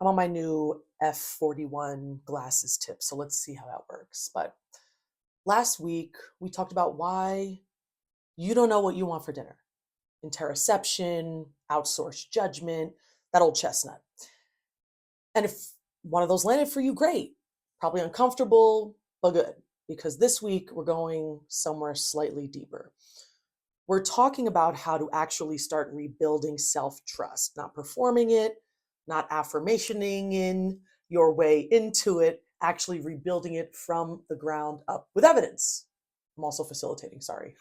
I'm on my new F41 glasses tip, so let's see how that works. But last week, we talked about why you don't know what you want for dinner. Interoception, outsourced judgment, that old chestnut. And if one of those landed for you, great. Probably uncomfortable, but good. Because this week, we're going somewhere slightly deeper. We're talking about how to actually start rebuilding self trust, not performing it, not affirmationing in your way into it, actually rebuilding it from the ground up with evidence. I'm also facilitating, sorry.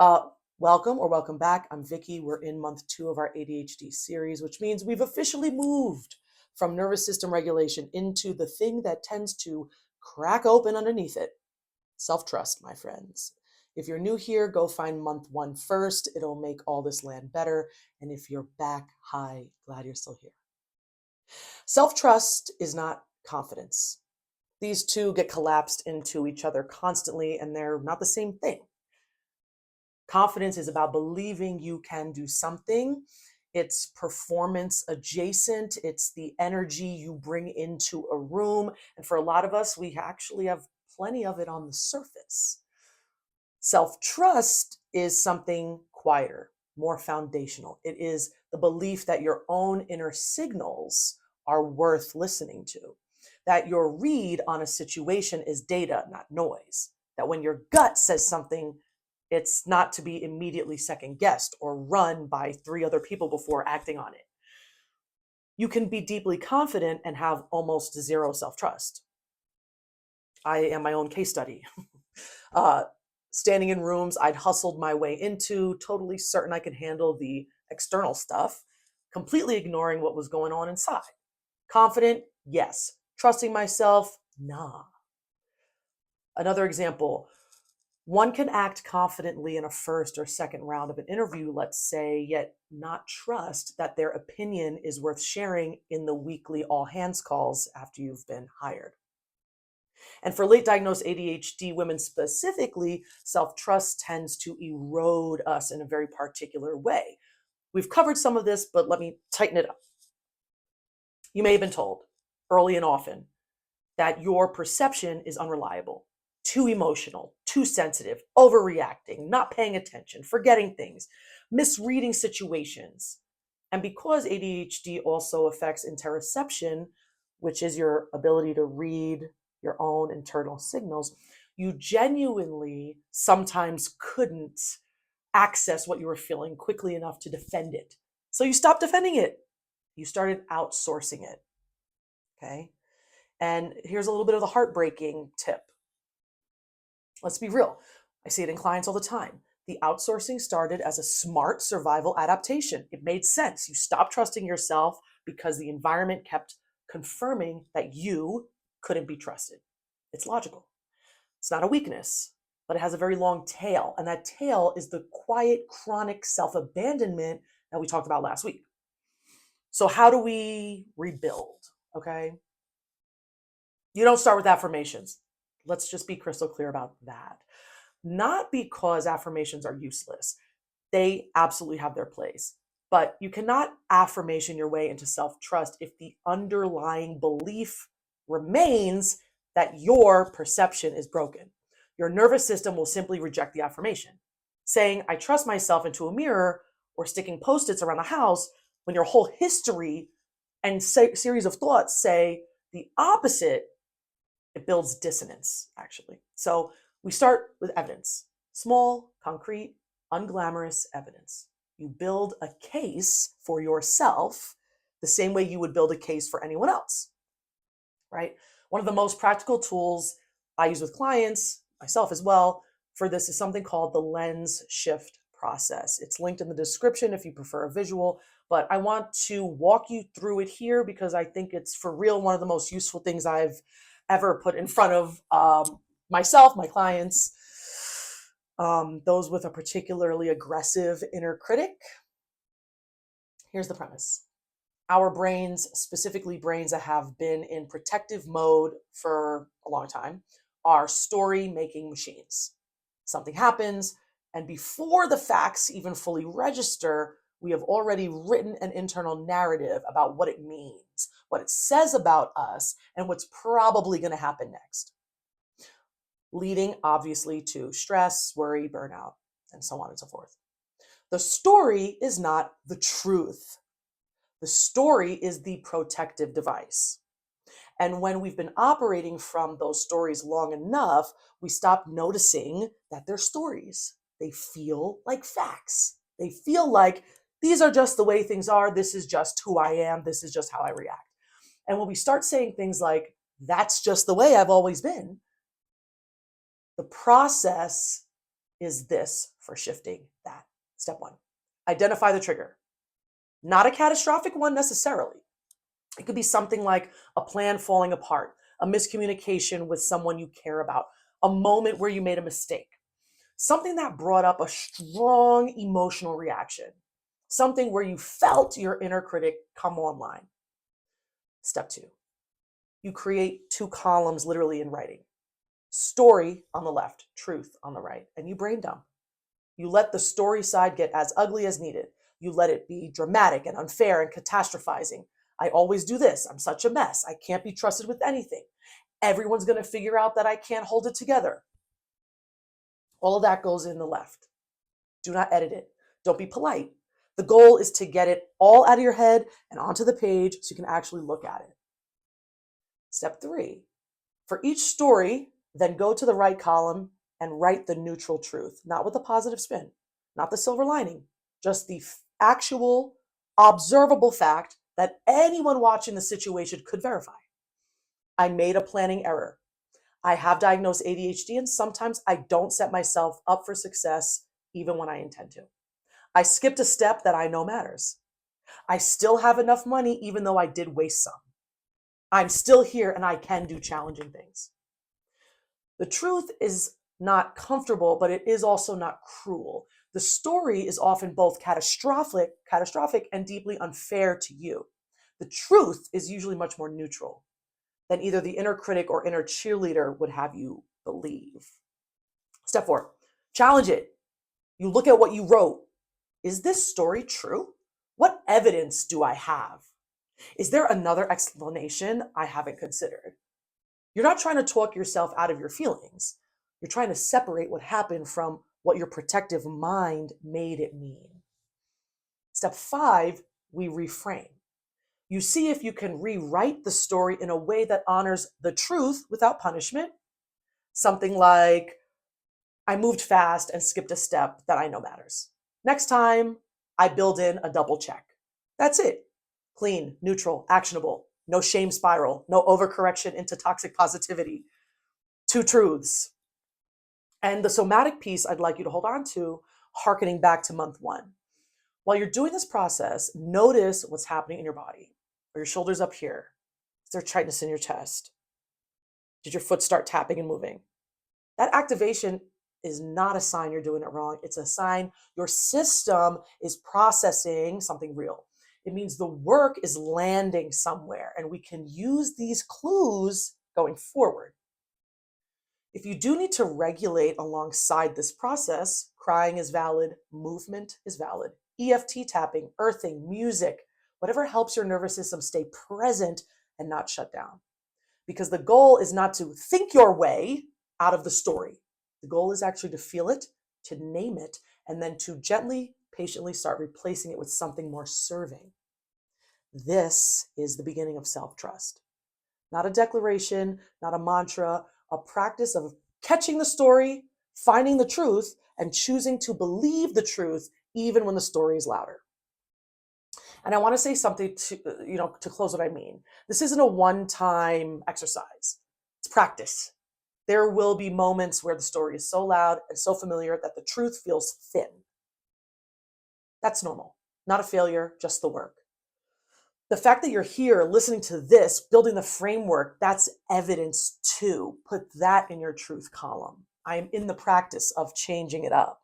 Uh, Welcome or welcome back. I'm Vicky. We're in month 2 of our ADHD series, which means we've officially moved from nervous system regulation into the thing that tends to crack open underneath it, self trust, my friends. If you're new here, go find month 1 first. It'll make all this land better. And if you're back, hi, glad you're still here. Self trust is not confidence. These two get collapsed into each other constantly, and they're not the same thing. Confidence is about believing you can do something. It's performance adjacent. It's the energy you bring into a room. And for a lot of us, we actually have plenty of it on the surface. Self trust is something quieter, more foundational. It is the belief that your own inner signals are worth listening to, that your read on a situation is data, not noise, that when your gut says something, it's not to be immediately second guessed or run by 3 other people before acting on it. You can be deeply confident and have almost zero self trust. I am my own case study. uh, Standing in rooms I'd hustled my way into, totally certain I could handle the external stuff, completely ignoring what was going on inside. Confident, yes. Trusting myself, nah. Another example, one can act confidently in a first or second round of an interview, let's say, yet not trust that their opinion is worth sharing in the weekly all hands calls after you've been hired. And for late diagnosed ADHD women specifically, self trust tends to erode us in a very particular way. We've covered some of this, but let me tighten it up. You may have been told early and often that your perception is unreliable, too emotional, too sensitive, overreacting, not paying attention, forgetting things, misreading situations. And because ADHD also affects interoception, which is your ability to read your own internal signals, you genuinely sometimes couldn't access what you were feeling quickly enough to defend it. So you stopped defending it. You started outsourcing it. Okay. And here's a little bit of the heartbreaking tip. Let's be real. I see it in clients all the time. The outsourcing started as a smart survival adaptation. It made sense. You stopped trusting yourself because the environment kept confirming that you couldn't be trusted. It's logical. It's not a weakness, but it has a very long tail. And that tail is the quiet, chronic self abandonment that we talked about last week. So, how do we rebuild? Okay. You don't start with affirmations. Let's just be crystal clear about that. Not because affirmations are useless, they absolutely have their place. But you cannot affirmation your way into self trust if the underlying belief remains that your perception is broken. Your nervous system will simply reject the affirmation. Saying, I trust myself into a mirror or sticking post its around the house when your whole history and series of thoughts say the opposite, it builds dissonance, actually. So we start with evidence, small, concrete, unglamorous evidence. You build a case for yourself the same way you would build a case for anyone else, right? One of the most practical tools I use with clients, myself as well, for this is something called the lens shift process. It's linked in the description if you prefer a visual, but I want to walk you through it here because I think it's for real one of the most useful things I've ever put in front of myself, my clients, those with a particularly aggressive inner critic. Here's the premise. Our brains, specifically brains that have been in protective mode for a long time, are story making machines. Something happens, and before the facts even fully register, we have already written an internal narrative about what it means, what it says about us, and what's probably going to happen next, leading obviously to stress, worry, burnout, and so on and so forth. The story is not the truth. The story is the protective device. And when we've been operating from those stories long enough, we stop noticing that they're stories. They feel like facts. They feel like these are just the way things are. This is just who I am. This is just how I react. And when we start saying things like, that's just the way I've always been, the process is this for shifting that. Step one, identify the trigger. Not a catastrophic one necessarily. It could be something like a plan falling apart, a miscommunication with someone you care about, a moment where you made a mistake, something that brought up a strong emotional reaction, something where you felt your inner critic come online. Step two, you create two columns literally in writing. Story on the left, truth on the right, and you brain dump. You let the story side get as ugly as needed. You let it be dramatic and unfair and catastrophizing. I always do this. I'm such a mess. I can't be trusted with anything. Everyone's going to figure out that I can't hold it together. All of that goes in the left. Do not edit it. Don't be polite. The goal is to get it all out of your head and onto the page so you can actually look at it. Step three, for each story, then go to the right column and write the neutral truth, not with a positive spin, not the silver lining, just the actual observable fact that anyone watching the situation could verify. I made a planning error. I have diagnosed ADHD, and sometimes I don't set myself up for success even when I intend to. I skipped a step that I know matters. I still have enough money even though I did waste some. I'm still here and I can do challenging things. The truth is not comfortable, but it is also not cruel. The story is often both catastrophic and deeply unfair to you. The truth is usually much more neutral than either the inner critic or inner cheerleader would have you believe. Step four, challenge it. You look at what you wrote. Is this story true? What evidence do I have? Is there another explanation I haven't considered? You're not trying to talk yourself out of your feelings. You're trying to separate what happened from what your protective mind made it mean. Step five, we reframe. You see if you can rewrite the story in a way that honors the truth without punishment. Something like, I moved fast and skipped a step that I know matters. Next time, I build in a double check. That's it. Clean, neutral, actionable. No shame spiral. No overcorrection into toxic positivity. Two truths. And the somatic piece I'd like you to hold on to, hearkening back to month one. While you're doing this process, notice what's happening in your body. Are your shoulders up here? Is there tightness in your chest? Did your foot start tapping and moving? That activation is not a sign you're doing it wrong. It's a sign your system is processing something real. It means the work is landing somewhere, and we can use these clues going forward. If you do need to regulate alongside this process, crying is valid, movement is valid, EFT tapping, earthing, music, whatever helps your nervous system stay present and not shut down. Because the goal is not to think your way out of the story. The goal is actually to feel it, to name it, and then to gently, patiently start replacing it with something more serving. This is the beginning of self-trust. Not a declaration, not a mantra, a practice of catching the story, finding the truth, and choosing to believe the truth even when the story is louder. And I want to say something to close what I mean. This isn't a one-time exercise. It's practice. There will be moments where the story is so loud and so familiar that the truth feels thin. That's normal. Not a failure, just the work. The fact that you're here listening to this, building the framework, that's evidence too. Put that in your truth column. I am in the practice of changing it up.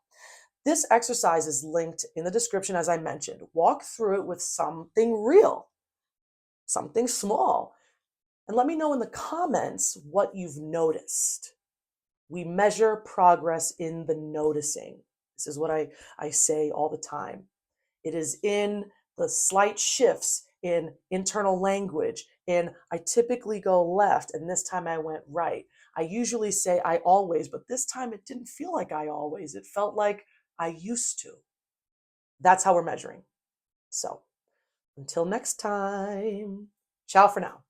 This exercise is linked in the description, as I mentioned. Walk through it with something real, something small, and let me know in the comments what you've noticed. We measure progress in the noticing. This is what I say all the time. It is in the slight shifts in internal language, in I typically go left and this time I went right. I usually say I always, but this time it didn't feel like I always. It felt like I used to. That's how we're measuring. So until next time, ciao for now.